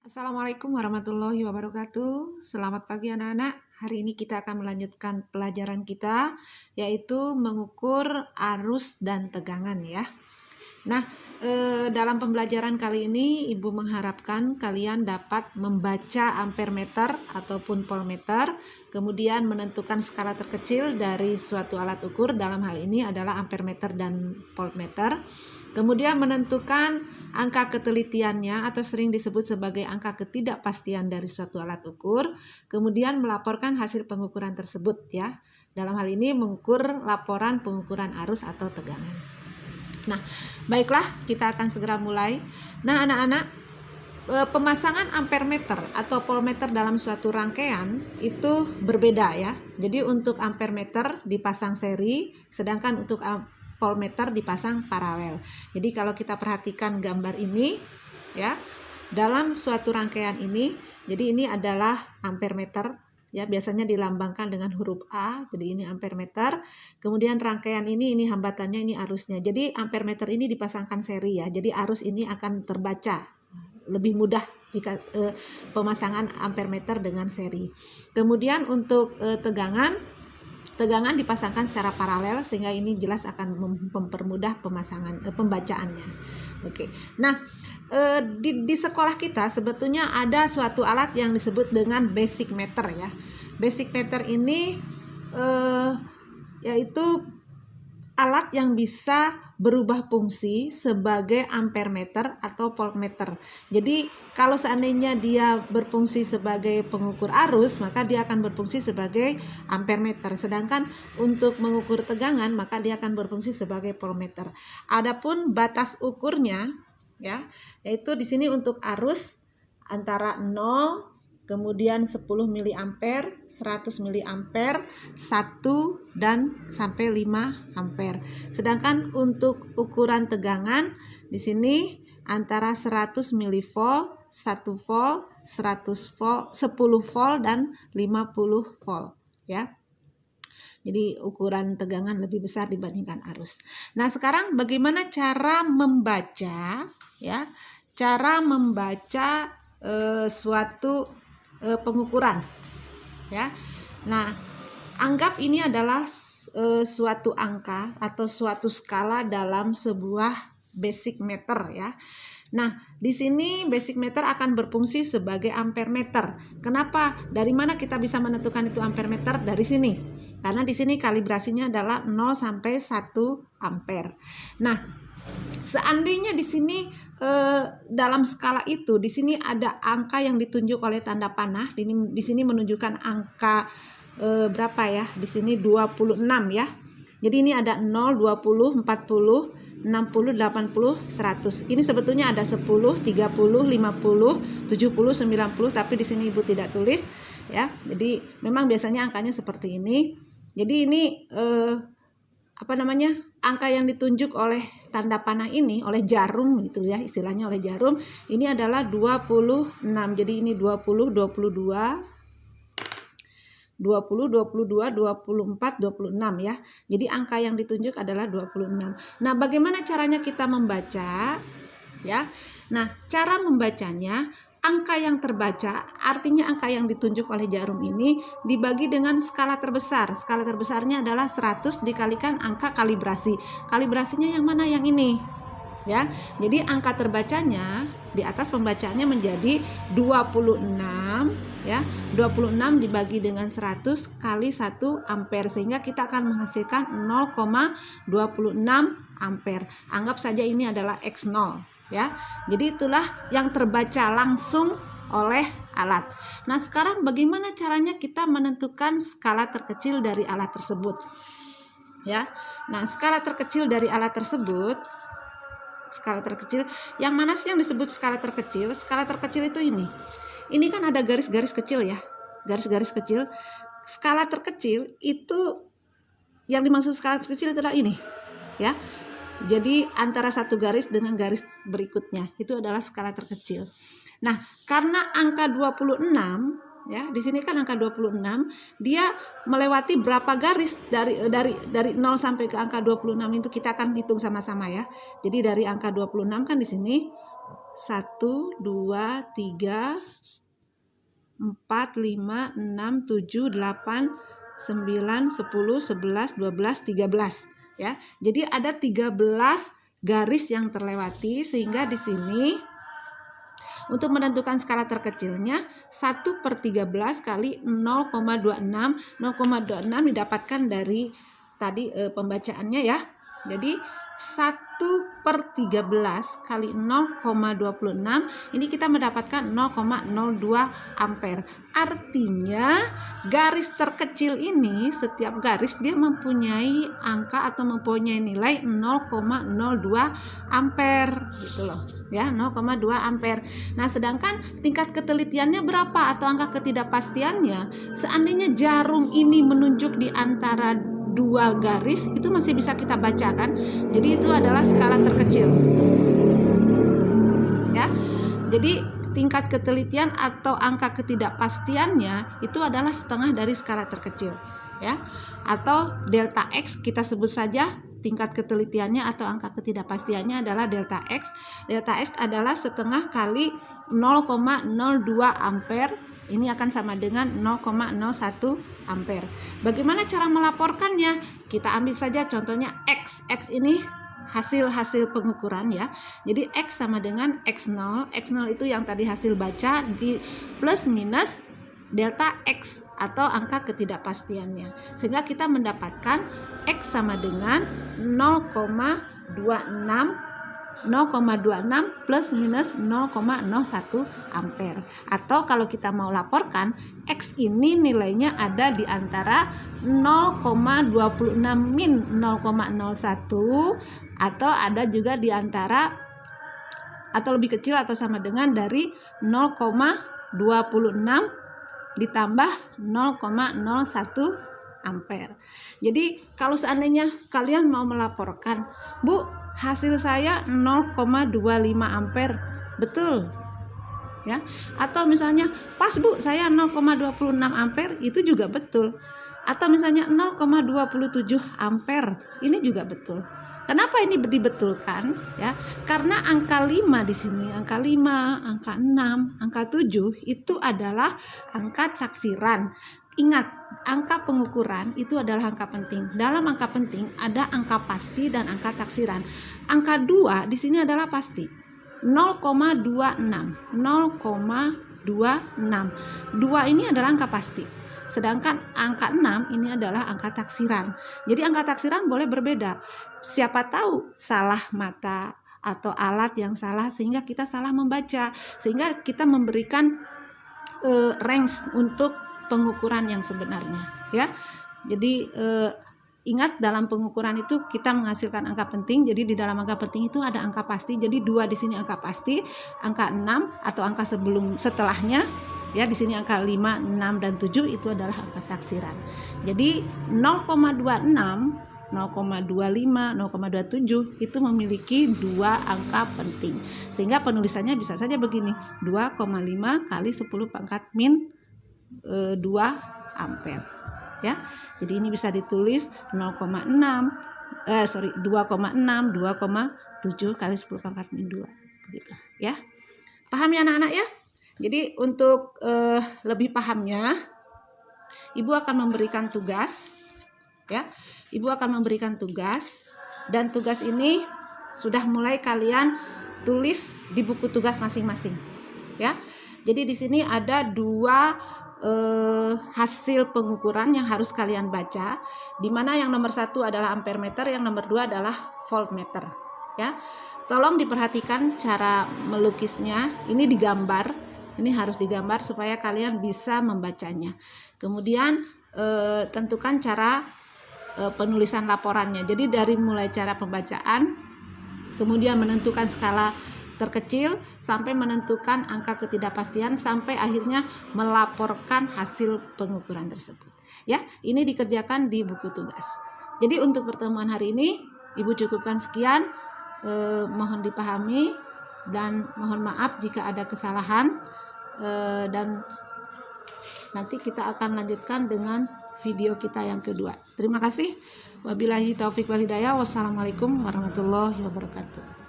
Assalamualaikum warahmatullahi wabarakatuh. Selamat pagi anak-anak. Hari ini kita akan melanjutkan pelajaran kita, yaitu mengukur arus dan tegangan ya. Nah, dalam pembelajaran kali ini Ibu mengharapkan kalian dapat membaca ampermeter ataupun voltmeter, kemudian menentukan skala terkecil dari suatu alat ukur, dalam hal ini adalah ampermeter dan voltmeter. Kemudian menentukan angka ketelitiannya atau sering disebut sebagai angka ketidakpastian dari suatu alat ukur. Kemudian melaporkan hasil pengukuran tersebut ya. Dalam hal ini mengukur laporan pengukuran arus atau tegangan. Nah, baiklah, kita akan segera mulai. Nah, anak-anak, pemasangan ampermeter atau voltmeter dalam suatu rangkaian itu berbeda ya. Jadi untuk ampermeter dipasang seri, sedangkan untuk voltmeter dipasang paralel. Jadi kalau kita perhatikan gambar ini ya, dalam suatu rangkaian ini, jadi ini adalah ampermeter ya, biasanya dilambangkan dengan huruf A. Jadi ini ampermeter. Kemudian rangkaian ini hambatannya, ini arusnya. Jadi ampermeter ini dipasangkan seri ya. Jadi arus ini akan terbaca lebih mudah jika pemasangan ampermeter dengan seri. Kemudian untuk tegangan dipasangkan secara paralel, sehingga ini jelas akan mempermudah pembacaannya. Oke. Nah, di sekolah kita sebetulnya ada suatu alat yang disebut dengan basic meter ya. Basic meter ini yaitu alat yang bisa berubah fungsi sebagai ampermeter atau voltmeter. Jadi kalau seandainya dia berfungsi sebagai pengukur arus, maka dia akan berfungsi sebagai ampermeter. Sedangkan untuk mengukur tegangan, maka dia akan berfungsi sebagai voltmeter. Adapun batas ukurnya ya, yaitu di sini untuk arus antara 0, kemudian 10 mA, 100 mA, 1 dan sampai 5 ampere. Sedangkan untuk ukuran tegangan di sini antara 100 mV, 1 volt, 100 volt, 10 volt dan 50 volt ya. Jadi ukuran tegangan lebih besar dibandingkan arus. Nah, sekarang bagaimana cara membaca ya? Cara membaca suatu pengukuran ya. Nah, anggap ini adalah suatu angka atau suatu skala dalam sebuah basic meter ya. Nah, di sini basic meter akan berfungsi sebagai ampermeter. Kenapa? Dari mana kita bisa menentukan itu ampermeter? Dari sini. Karena di sini kalibrasinya adalah 0 sampai 1 ampere. Nah, seandainya di sini dalam skala itu, di sini ada angka yang ditunjuk oleh tanda panah. Di sini menunjukkan angka berapa ya? Di sini 26 ya. Jadi ini ada 0, 20, 40, 60, 80, 100. Ini sebetulnya ada 10, 30, 50, 70, 90, tapi di sini Ibu tidak tulis ya. Jadi memang biasanya angkanya seperti ini. Jadi ini angka yang ditunjuk oleh tanda panah ini, oleh jarum gitu ya, istilahnya oleh jarum, ini adalah 26. Jadi ini 20, 22, 20, 22, 24, 26 ya. Jadi angka yang ditunjuk adalah 26. Nah, bagaimana caranya kita membaca ya? Nah, cara membacanya, angka yang terbaca, artinya angka yang ditunjuk oleh jarum ini dibagi dengan skala terbesar. Skala terbesarnya adalah 100 dikalikan angka kalibrasi. Kalibrasinya yang mana? Yang ini. Ya. Jadi angka terbacanya di atas pembacaannya menjadi 26 ya. 26 dibagi dengan 100 kali 1 ampere, sehingga kita akan menghasilkan 0,26 ampere. Anggap saja ini adalah X0. Ya, jadi itulah yang terbaca langsung oleh alat. Nah, sekarang bagaimana caranya kita menentukan skala terkecil dari alat tersebut? Ya, nah skala terkecil dari alat tersebut, skala terkecil, yang mana sih yang disebut skala terkecil? Skala terkecil itu ini. Ini kan ada garis-garis kecil ya, garis-garis kecil. Skala terkecil itu, yang dimaksud skala terkecil adalah ini, ya. Jadi antara satu garis dengan garis berikutnya itu adalah skala terkecil. Nah, karena angka 26 ya, di sini kan angka 26, dia melewati berapa garis dari 0 sampai ke angka 26 itu kita akan hitung sama-sama ya. Jadi dari angka 26 kan di sini 1, 2, 3, 4, 5, 6, 7, 8, 9, 10, 11, 12, 13 ya. Jadi ada 13 garis yang terlewati, sehingga di sini untuk menentukan skala terkecilnya 1/13 kali 0,26. 0,26 didapatkan dari tadi pembacaannya ya. Jadi 1/13 kali 0,26 ini kita mendapatkan 0,02 ampere. Artinya garis terkecil ini, setiap garis dia mempunyai angka atau mempunyai nilai 0,02 ampere gitu loh ya, 0,2 ampere. Nah, sedangkan tingkat ketelitiannya berapa atau angka ketidakpastiannya, seandainya jarum ini menunjuk di antara dua garis, itu masih bisa kita bacakan. Jadi itu adalah skala terkecil ya. Jadi tingkat ketelitian atau angka ketidakpastiannya itu adalah setengah dari skala terkecil ya, atau delta X kita sebut saja tingkat ketelitiannya atau angka ketidakpastiannya adalah delta X. Delta X adalah setengah kali 0,02 ampere. Ini akan sama dengan 0,01 ampere. Bagaimana cara melaporkannya? Kita ambil saja contohnya X. X ini hasil pengukuran ya. Jadi X sama dengan X0. X0 itu yang tadi hasil baca di plus minus delta X atau angka ketidakpastiannya. Sehingga kita mendapatkan X sama dengan 0,26 plus minus 0,01 ampere. Atau kalau kita mau laporkan, X ini nilainya ada di antara 0,26 min 0,01 atau ada juga di antara atau lebih kecil atau sama dengan dari 0,26 ditambah 0,01 ampere. Jadi kalau seandainya kalian mau melaporkan, Bu, hasil saya 0,25 ampere, betul ya? Atau misalnya pas Bu, saya 0,26 ampere, itu juga betul. Atau misalnya 0,27 ampere, ini juga betul. Kenapa ini dibetulkan ya? Karena angka 5 di sini, angka 5, angka 6, angka 7 itu adalah angka taksiran. Ingat, angka pengukuran itu adalah angka penting. Dalam angka penting ada angka pasti dan angka taksiran. Angka 2 di sini adalah pasti. 0,26. 0,26. 2 ini adalah angka pasti. Sedangkan angka 6 ini adalah angka taksiran. Jadi angka taksiran boleh berbeda. Siapa tahu salah mata atau alat yang salah sehingga kita salah membaca. Sehingga kita memberikan range untuk pengukuran yang sebenarnya ya. Jadi ingat, dalam pengukuran itu kita menghasilkan angka penting. Jadi di dalam angka penting itu ada angka pasti. Jadi 2 di sini angka pasti, angka 6 atau angka setelahnya ya, di sini angka 5, 6 dan 7 itu adalah angka taksiran. Jadi 0,26, 0,25, 0,27 itu memiliki 2 angka penting. Sehingga penulisannya bisa saja begini, 2,5 kali 10 pangkat min 2 ampere ya. Jadi ini bisa ditulis 2,6 2,7 kali 10 pangkat min 2 begitu ya. Paham ya anak-anak ya? Jadi untuk lebih pahamnya, Ibu akan memberikan tugas ya. Ibu akan memberikan tugas, dan tugas ini sudah mulai kalian tulis di buku tugas masing-masing ya. Jadi di sini ada 2 hasil pengukuran yang harus kalian baca, di mana yang nomor 1 adalah ampere meter, yang nomor 2 adalah voltmeter ya. Tolong diperhatikan cara melukisnya, ini digambar, ini harus digambar supaya kalian bisa membacanya. Kemudian tentukan cara penulisan laporannya. Jadi dari mulai cara pembacaan, kemudian menentukan skala terkecil sampai menentukan angka ketidakpastian sampai akhirnya melaporkan hasil pengukuran tersebut. Ya, ini dikerjakan di buku tugas. Jadi untuk pertemuan hari ini Ibu cukupkan sekian. Mohon dipahami dan mohon maaf jika ada kesalahan, dan nanti kita akan lanjutkan dengan video kita yang kedua. Terima kasih. Wabillahi taufik wal hidayah. Wassalamualaikum warahmatullahi wabarakatuh.